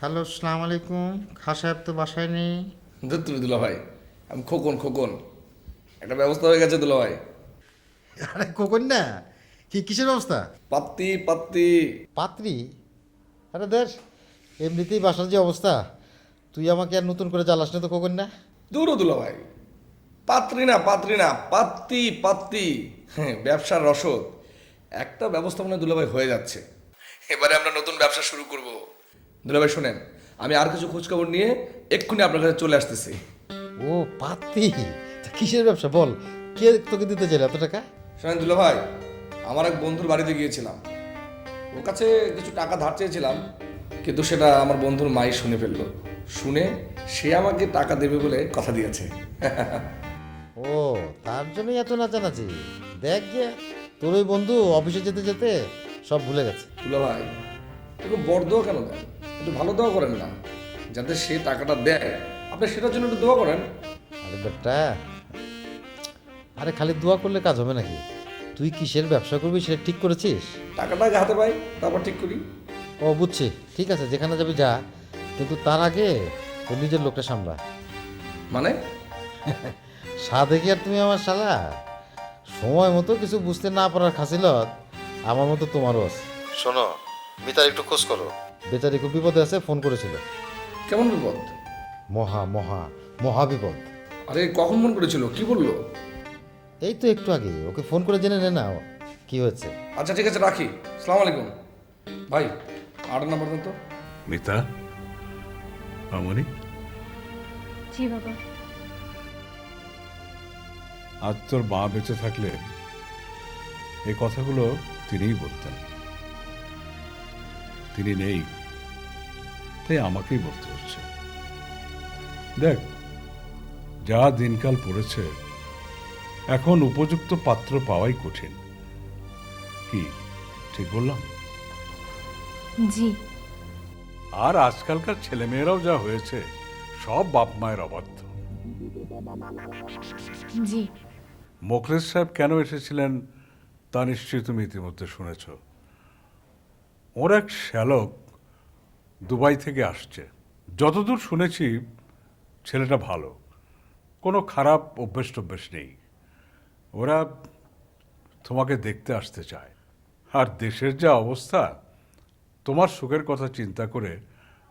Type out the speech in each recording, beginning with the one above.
Hello, আসসালামু আলাইকুম। খান সাহেব তো বাসায় নেই। ধুর তুমি দুলা ভাই, আমি খোকন খোকন। একটা ব্যবস্থা হয়ে গেছে দুলা ভাই। আরে কোকন না, কিসের ব্যবস্থা? পাত্তি পাত্তি। পাত্রী? আরে দেখ, এমনিতেই বাসার যে অবস্থা, তুই আমাকে আর নতুন করে জ্বালাস না তো কোকন না। দূরও দুলা ভাই, পাত্রী না পাত্রী না, পাত্তি পাত্তি। হ্যাঁ, ব্যবসার রসদ একটা ব্যবস্থাপনা দুলা ভাই হয়ে যাচ্ছে। এবারে আমরা নতুন ব্যবসা শুরু করব। দুলা ভাই শোনেন, আমি আর কিছু খোঁজখবর নিয়ে এক্ষুনি আপনার কাছে চলে আসতেছি। ও পাত্রী? তা কিসের ব্যবসা বল, কে তোকে দিতে চাইলে এত টাকা? শোনেন দুলা ভাই, আমার এক বন্ধুর বাড়িতে গিয়েছিলাম, ওর কাছে কিছু টাকা ধার চেয়েছিলাম, কিন্তু সেটা আমার বন্ধুর মাই শুনে ফেললো। শুনে সে আমাকে টাকা দেবে বলে কথা দিয়েছে। ও, তার জন্যই এত নাচানাচি। দেখ গিয়ে, তোর ওই বন্ধু অফিসে যেতে যেতে সব ভুলে গেছে। তুলা ভাই, একটু বড় দোয়া কেন দেন? একটু ভালো দোয়া করেন না, যাতে সে টাকাটা দেয়। আপনি সেটার জন্য একটু দোয়া করেন। আরে বেটা, আরে খালি দোয়া করলে কাজ হবে নাকি? তুই কিসের ব্যবসা করবি সেটা ঠিক করেছিস? টাকাটা আগে হাতে পাই, তারপর ঠিক করি। ও বুঝছি, ঠিক আছে, যেখানে যাবি যা, কিন্তু তার আগে তোর নিজের লোকটা সামলা। মানে? সাধে কি আর তুমি আমার শালা? সময় মতো কিছু বুঝতে না পারার খাসিলত আমার মতো তোমারও আছে। শোনো, মিতার একটু খোঁজ করো, বেচারি খুব বিপদে আছে, ফোন করেছিল। কেমন বিপদ? মহা মহা মহা বিপদ। আরে কখন মন করেছিল, কি বললো? এই তো একটু আগে, ওকে ফোন করে জেনে নে না কি হয়েছে। আচ্ছা ঠিক আছে, রাখি। সালাম আলাইকুম ভাই। আট নাম্বার দেন তো। মিতা, মামনি, জি বাবা। আজ তোর মা বেঁচে থাকলে এই কথাগুলো তিনিই বলতেন। তিনি নেই, তাই আমাকেই বলতে হচ্ছে। দেখ, যা দিনকাল পড়েছে, এখন উপযুক্ত পাত্র পাওয়াই কঠিন। কি ঠিক বললাম? জি। আর আজকালকার ছেলেমেয়েরাও যা হয়েছে, সব বাপ মায়ের অবাধ্য। জি। মোখলেস সাহেব কেন এসেছিলেন তা নিশ্চয়ই তুমি ইতিমধ্যে শুনেছ। ওর এক শ্যালক দুবাই থেকে আসছে। যতদূর শুনেছি ছেলেটা ভালো, কোনো খারাপ অভ্যেস টভ্যেস নেই। ওরা তোমাকে দেখতে আসতে চায়। আর দেশের যা অবস্থা, তোমার সুখের কথা চিন্তা করে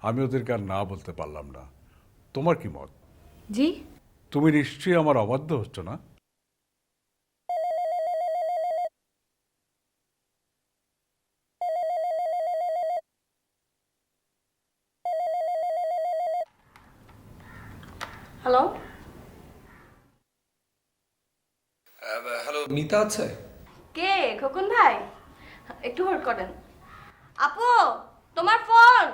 আমি ওদেরকে আর না বলতে পারলাম না। তোমার কি মত? জি। তুমি নিশ্চয়ই আমার অবাধ্য হচ্ছ না? হ্যালো। হ্যালো, মিতা আছে? কে? খোকন ভাই, একটু হোল্ড করেন। আপু, তোমার ফোন।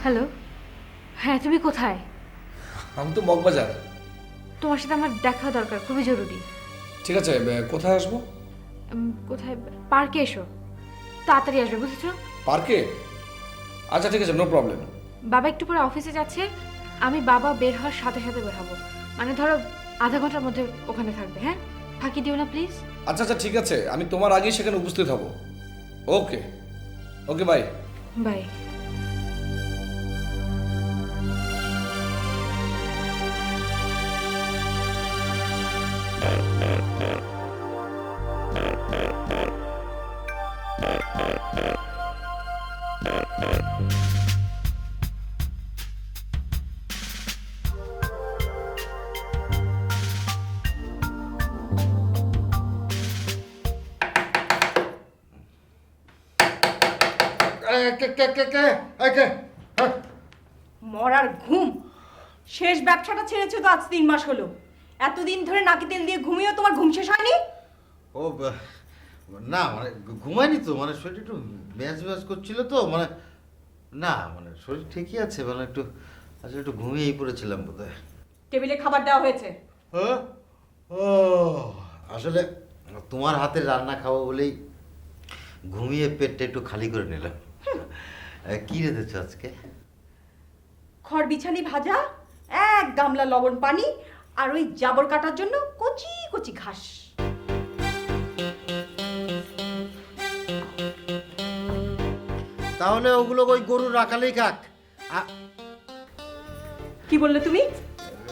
হ্যালো। হ্যাঁ, তুমি কোথায়? আমি তো মগবাজার। তোমার সাথে আমার দেখা দরকার, খুবই জরুরি। ঠিক আছে, কোথায় আসবো? কোথায়? পার্কে এসো, তাড়াতাড়ি আসবে, বুঝেছো? পার্কে? আচ্ছা ঠিক আছে, নো প্রবলেম। বাবা একটু পরে অফিসে যাচ্ছে, আমি বাবা বের হওয়ার সাথে সাথে বের হবো। মানে ধরো আধা ঘন্টার মধ্যে ওখানে থাকবে, হ্যাঁ? ফাঁকি দিও না প্লিজ। আচ্ছা আচ্ছা ঠিক আছে, আমি তোমার আগেই সেখানে উপস্থিত হব। ওকে ওকে, বাই। বাই। মরার ঘুম। শেষ ব্যবসাটা ছেড়েছো তো আজ 3 মাস হলো। এতদিন ধরে নাকি তেল দিয়ে ঘুমিয়েও তোমার ঘুম শেষ হয়নি? ও না, মানে ঘুমায়নি তো, মানে শরীর একটু ম্যাচ ম্যাচ করছিল তো, মানে না, মানে শরীর ঠিকই আছে, মানে একটু আসলে একটু ঘুমিয়েই পড়েছিলাম বোধহয়। টেবিলে খাবার দেওয়া হয়েছে। হ্যাঁ, ও আসলে তোমার হাতের রান্না খাবো বলেই ঘুমিয়ে পেটটা একটু খালি করে নিলাম। কি রেঁধেছো আজকে? খড় বিছানি ভাজা, এক গামলা লবণ পানি, আর ওই জাবর কাটার জন্য কচি কচি ঘাস। তাহলে ওগুলো ওই গরুর রাখালেই খাক। কি বললে তুমি?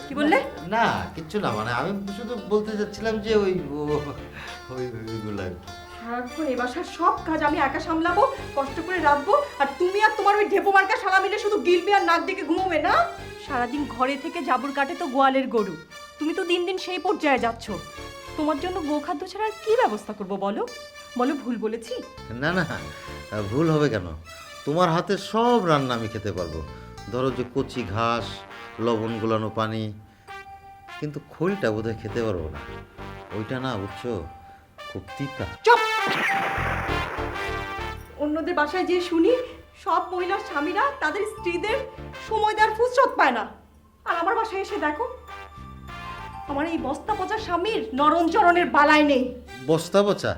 কি বললে? না কিচ্ছু না, মানে আমি শুধু বলতে চাচ্ছিলাম যে ওইগুলো আর কি। সারাক্ষণ এ বাসার সব কাজ আমি একা সামলাবো, কষ্ট করে রাখবো, আর তুমি আর তোমার ওই ঢেপো মার্কা শালা মিলে শুধু গিলবে আর নাক ডেকে ঘুমোবে না? সারাদিন ঘরে থেকে জাবর কাটে তো গোয়ালের গরু। তুমি তো দিন দিন সেই পর্যায়ে যাচ্ছ। তোমার জন্য গোখাদ্য ছাড়া আর কি ব্যবস্থা করবো বলো? বলো ভুল বলেছি? না না, ভুল হবে কেন? তোমার হাতে সব রান্না আমি খেতে পারবো। ধরো যে কচি ঘাস, লবণ গোলানো পানি, কিন্তু খোলটা বোধহয় খেতে পারবো না। ওইটা না বুঝছো, খুব তিতা। চুপ! অন্যদের বাসায় যে শুনি সব মহিলার স্বামীরা তাদের স্ত্রীদের সময় দেওয়ার ফুরসত পায় না, আর আমার বাসায় এসে দেখো আমার এই বস্তা পচা স্বামীর নরম চরণের বালাই নেই। বস্তা পচা?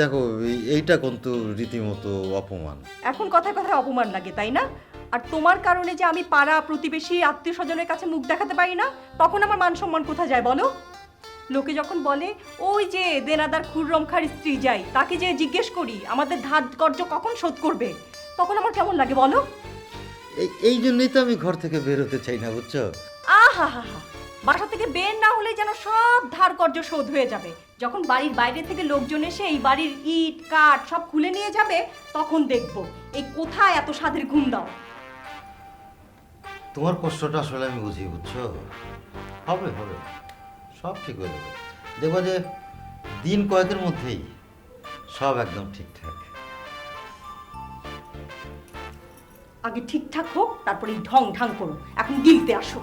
দেখো এইটা কিন্তু রীতিমতো অপমান। এখন কথায় কথায় অপমান লাগে, তাই না? আর তোমার কারণে যে আমি পাড়া প্রতিবেশী আত্মীয় স্বজনের কাছে মুখ দেখাতে পারি না, তখন আমার মান সম্মান কোথায় যায় বলো? লোকে যখন বলে ওই যে দেনাদার খুররম খাঁর স্ত্রী যাই, তাকে যে জিজ্ঞেস করি আমাদের ধার কর্য কখন শোধ করবে, তখন আমার কেমন লাগে বলো? এই জন্যই তো আমি ঘর থেকে বেরোতে চাই না, বুঝছো? আহা হা হা, বাসা থেকে বের না হলে যেন সব ধার কর্য শোধ হয়ে যাবে। যখন বাড়ির বাইরে থেকে লোকজন এসে এই বাড়ির ইট কাঠ সব খুলে নিয়ে যাবে, তখন দেখবো এই কোথায় এত স্বাদের ঘুম দাও। তোমার কষ্টটা আসলে আমি বুঝি, বুঝছো? হবে হবে, সব ঠিক হয়ে যাবে। দেখো যে দিন কয়েকের মধ্যেই সব একদম ঠিকঠাক। আগে ঠিকঠাক হোক, তারপরে ঢং ঢং করো। এখন গিলতে আসো।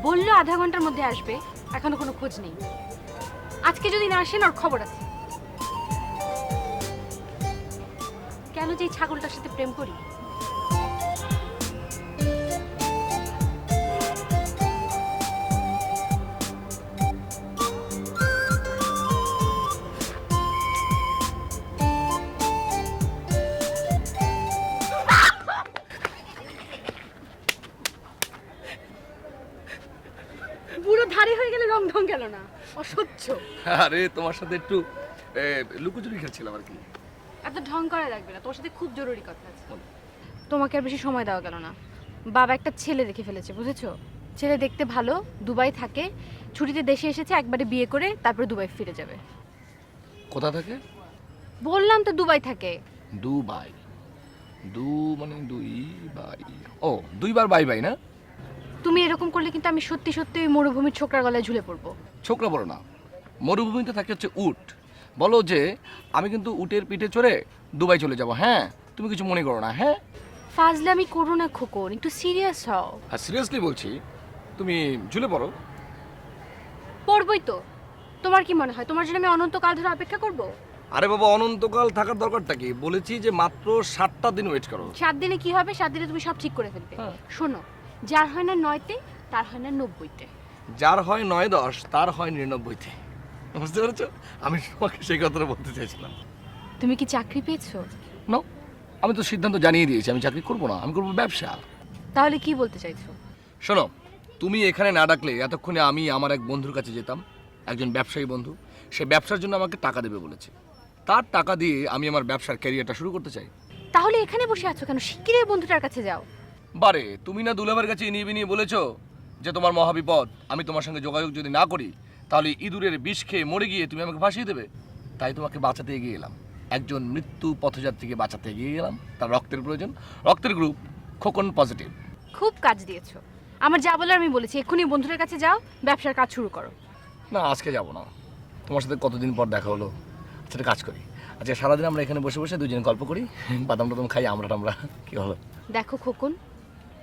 বললো আধা ঘন্টার মধ্যে আসবে, এখনো কোনো খোঁজ নেই। আজকে যদি না আসেন ওর খবর আছে। কেন যে এই ছাগলটার সাথে প্রেম করি? পুরো ধারে হয়ে গেলে রং ঢং গেল না, অসহ্য। আরে তোমার সাথে একটু লুকোচুরি খেলছিলাম আর কি। এত ঢং করা লাগবে না, তোর সাথে খুব জরুরি কথা আছে। তোমাকে আর বেশি সময় দেওয়া গেল না। বাবা একটা ছেলে দেখে ফেলেছে, বুঝেছো? ছেলে দেখতে ভালো, দুবাই থাকে, ছুটিতে দেশে এসেছে, একবারে বিয়ে করে তারপরে দুবাই ফিরে যাবে। কোথা থেকে? বললাম তো দুবাই থাকে। দুবাই? মানে দুই বাই? ও, দুইবার বাই বাই না? তুমি এরকম করলে কিন্তু আমি সত্যি সত্যি ওই মরুভূমির ছোকরার গলায় ঝুলে পড়বো। ছোকরা বলো না, মরুভূমিতে থাকে হচ্ছে উট। বলো যে আমি কিন্তু উটের পিঠে চড়ে দুবাই চলে যাব। হ্যাঁ, তুমি কিছু মনে করো না। হ্যাঁ, ফাজলামি করো না খোকন, একটু সিরিয়াস হও। আর সিরিয়াসলি বলছি, তুমি ঝুলে পড়ো। পড়বই তো। তোমার কি মনে হয় তোমার জন্য আমি অনন্তকাল ধরে অপেক্ষা করব? আরে বাবা, অনন্তকাল থাকার দরকারটা কি? বলেছি যে মাত্র 7টা দিন ওয়েট করো। 7 দিনে কি হবে? 7 দিনে তুমি সব ঠিক করে ফেলবে। শোনো, যার হয় না 9তে তার হয় না 90তে। যার হয় 9-10 তার হয় 99তে। বুঝতে পেরেছো? আমি তোমাকে সেই কথাটা বলতে চাইছিলাম। তুমি কি চাকরি পেয়েছো? নো, আমি তো সিদ্ধান্ত জানিয়ে দিয়েছি আমি চাকরি করবো না, আমি করবো ব্যবসা। তাহলে কি বলতে চাইছো? শোনো, তুমি এখানে না ডাকলে এতক্ষণে আমি আমার এক বন্ধুর কাছে যেতাম, একজন ব্যবসায়ী বন্ধু। সে ব্যবসার জন্য আমাকে টাকা দেবে বলেছে। তার টাকা দিয়ে আমি আমার ব্যবসার ক্যারিয়ারটা শুরু করতে চাই। তাহলে এখানে বসে আছো কেন? শিগগিরই বন্ধুটার কাছে যাও। বারে, তুমি না দুলাভাইয়ের কাছে নিয়ে বলেছো যে তোমার মহাবিপদ, আমি তোমার সঙ্গে যোগাযোগ যদি না করি তাহলে ইঁদুরের বিষ খেয়ে মরে গিয়ে তুমি আমাকে ভাসিয়ে দেবে। তাই তোমাকে বাঁচাতে এগিয়ে এলাম, একজন মৃত্যু পথযাত্রীকে বাঁচাতে এগিয়ে গেলাম। তার রক্তের প্রয়োজন, রক্তের গ্রুপ খোকন পজিটিভ। খুব কাজ দিয়েছো। আমার যা বলার আমি বলেছি, এক্ষুনি বন্ধুদের কাছে যাও, ব্যবসার কাজ শুরু করো। না, আজকে যাব না। তোমার সাথে কতদিন পর দেখা হলো। আচ্ছা, একটা কাজ করি, আজকে সারাদিন আমরা এখানে বসে বসে দুজনে গল্প করি, বাদাম টাদাম খাই, আমরা কি হলো? দেখো খোকন,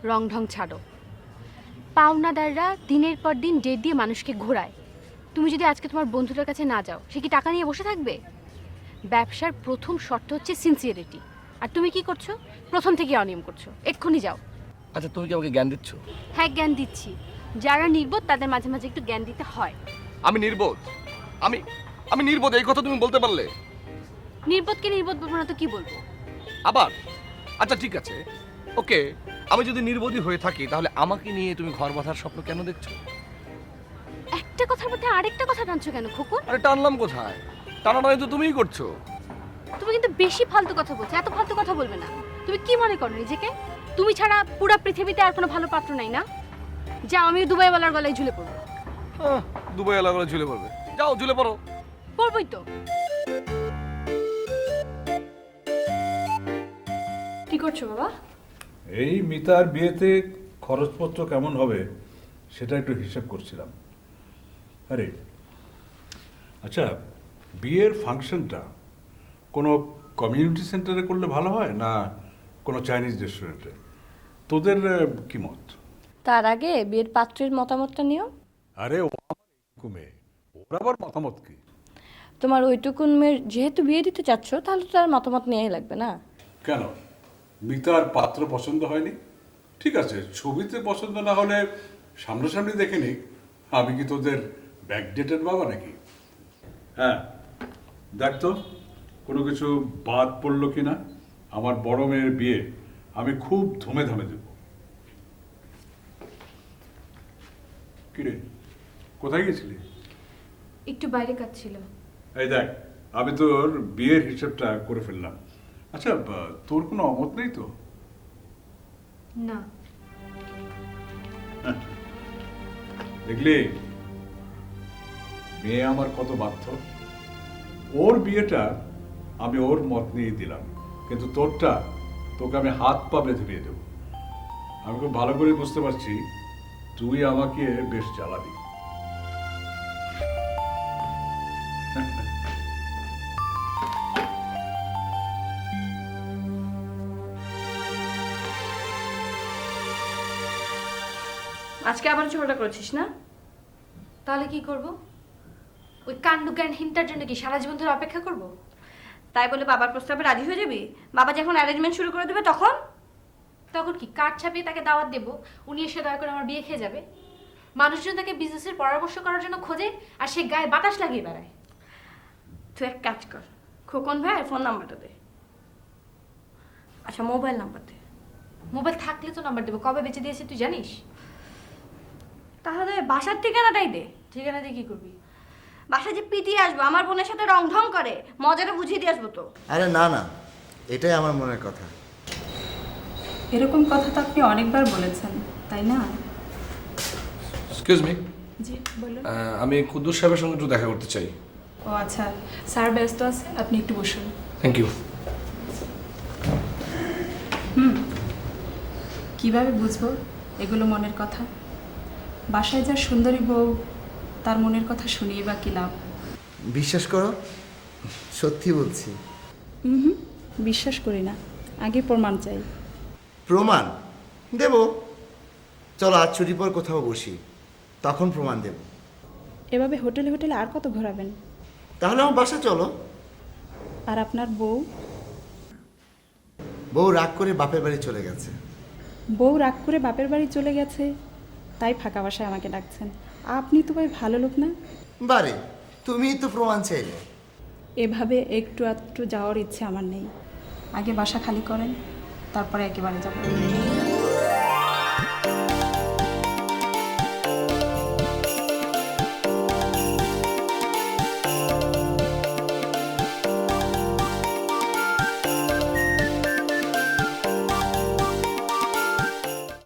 রং ঢং ছাড়ো। পাওনাদাররা দিনের পর দিন ডেট দিয়ে মানুষকে ঘোরায়। তুমি যদি আজকে তোমার বন্ধুদের কাছে না যাও, সে কি টাকা নিয়ে বসে থাকবে? ব্যবসার প্রথম শর্ত হচ্ছে সিনসিয়ারিটি। আর তুমি কি করছো? প্রথম থেকে অনিয়ম করছো। এক্ষুনি যাও। আচ্ছা, তুমি কি আমাকে জ্ঞান দিচ্ছ? হ্যাঁ, জ্ঞান দিচ্ছি। যারা নির্বোধ তাদের মাঝে মাঝে একটু জ্ঞান দিতে হয়। আমি নির্বোধ? আমি নির্বোধ এই কথা তুমি বলতে পারলে? নির্বোধকে নির্বোধ বলবো না তো কি বলবো? আবার? আচ্ছা ঠিক আছে, ওকে। আমি যদি নির্বোধী হয়ে থাকি, তাহলে আমাকে নিয়ে তুমি ঘর বাঁধার স্বপ্ন কেন দেখছো? একটা কথার মধ্যে আরেকটা কথা টানছো কেন খোকন? আরে টানলাম কোথায়? টানা নয় তো তুমিই করছো। তুমি কিন্তু বেশি ফালতু কথা বলছো। এত ফালতু কথা বলবে না। তুমি কি মনে করো নিজেকে? তুমি ছাড়া পুরো পৃথিবীতে আর কোনো ভালো পাত্র নাই না? যা, আমি দুবাইওয়ালার গলায় ঝুলে পড়বো। দুবাই এলাকা ঝুলে পড়বে? যাও, ঝুলে পড়ো। পড়বই তো। কি করছো বাবা? এই মিতার বিয়েতে খরচপত্র কেমন হবে সেটা একটু হিসাব করছিলাম। আরে আচ্ছা, বিয়ের ফাংশনটা কোনো কমিউনিটি সেন্টারে করলে ভালো হয় না কোনো চাইনিজ রেস্টুরেন্টে? তোদের কি মত? তার আগে বিয়ের পাত্রের মতামতটা নিও। আরে ও আমার এইটুকু মেয়ে, ওর আবার মতামত কি? তোমার ওইটুকুন মেয়ের যেহেতু বিয়ে দিতে চাচ্ছ, তাহলে তো তার মতামত নেওয়াই লাগবে না? কেন, মিতার পাত্র পছন্দ হয়নি? ঠিক আছে, ছবিতে পছন্দ না হলে সামনাসামনি দেখে নিক। আমি কি তোদের ব্যাকডেটেড বাবা নাকি? হ্যাঁ, দেখ তো কোনো কিছু বাদ পড়লো কি না। আমার বড় মেয়ের বিয়ে আমি খুব ধুমে ধামে দেব। কিরে, কোথায় গেছিলি? একটু বাইরে কাজ ছিল। এই দেখ, আমি তোর বিয়ের হিসেবটা করে ফেললাম। আচ্ছা, তোর কোনো অমত নেই তো? না। দেখলি মেয়ে আমার কত বাধ্য। ওর বিয়েটা আমি ওর মত নিয়ে দিলাম, কিন্তু তোরটা তোকে আমি হাত পা বেঁধে বিয়ে দেবো। আমি খুব ভালো করে বুঝতে পারছি তুই আমাকে বেশ জ্বালাবি। আজকে আবার ঝগড়া করেছিস না? তাহলে কি করব? ওই কাণ্ড জ্ঞানহীনটার জন্য কি সারা জীবন ধরে অপেক্ষা করব? তাই বলে বাবার প্রস্তাবে রাজি হয়ে যাবি? বাবা যখন অ্যারেঞ্জমেন্ট শুরু করে দেবে তখন? তখন কি কার্ড ছাপিয়ে তাকে দাওয়াত দেব, উনি এসে দয়া করে আমার বিয়ে খেয়ে যাবে? মানুষজন তাকে বিজনেসের পরামর্শ করার জন্য খোঁজে, আর সে গায়ে বাতাস লাগিয়ে বেড়ায়। তুই এক কাজ কর, খোকন ভাই ফোন নাম্বারটা দে। আচ্ছা, মোবাইল নাম্বার দে। মোবাইল থাকলে তো নাম্বার দেবো। কবে বেঁচে দিয়েছে তুই জানিস? তাহলে বাসার ঠিকানাটাই দে। ঠিকানা দিয়ে কি করবি? বাসায় যে পিটিয়ে আসবো, আমার বোনের সাথে রং ঢং করে, মজাটা বুঝিয়ে দিয়ে আসবো তো। আরে না না, এটাই আমার মনের কথা। এরকম কথা তো আপনি অনেকবার বলেছেন, তাই না? এক্সকিউজ মি, জি বলুন। আমি কুদ্দুস সাহেবের সঙ্গে একটু দেখা করতে চাই। ও আচ্ছা, স্যার ব্যস্ত আছে, আপনি একটু বসুন। Thank you. কিভাবে বুঝবো এগুলো মনের কথা? বাসায় যার সুন্দরী বউ, তার মনের কথা শুনিয়ে বা কি লাভ? বিশ্বাস করো, সত্যি বলছি। বিশ্বাস করি না, আগে প্রমাণ চাই। প্রমাণ দেব। চলো আজ ছুটির পর কোথাও বসি, তখন প্রমাণ দেব। এভাবে হোটেলে হোটেলে আর কত ঘোরাবেন? তাহলে আমার বাসা চলো। আর আপনার বউ? বউ রাগ করে বাপের বাড়ি চলে গেছে। বউ রাগ করে বাপের বাড়ি চলে গেছে, তাই ফাঁকা বাসায় আমাকে ডাকছেন? আপনি তো ভাই ভালো লোক না। বারে, তুমিই তো প্রমাণ চাইলে। এভাবে একটু আধটু যাওয়ার ইচ্ছে আমার নেই। আগে বাসা খালি করেন, তারপরে একেবারে যাব।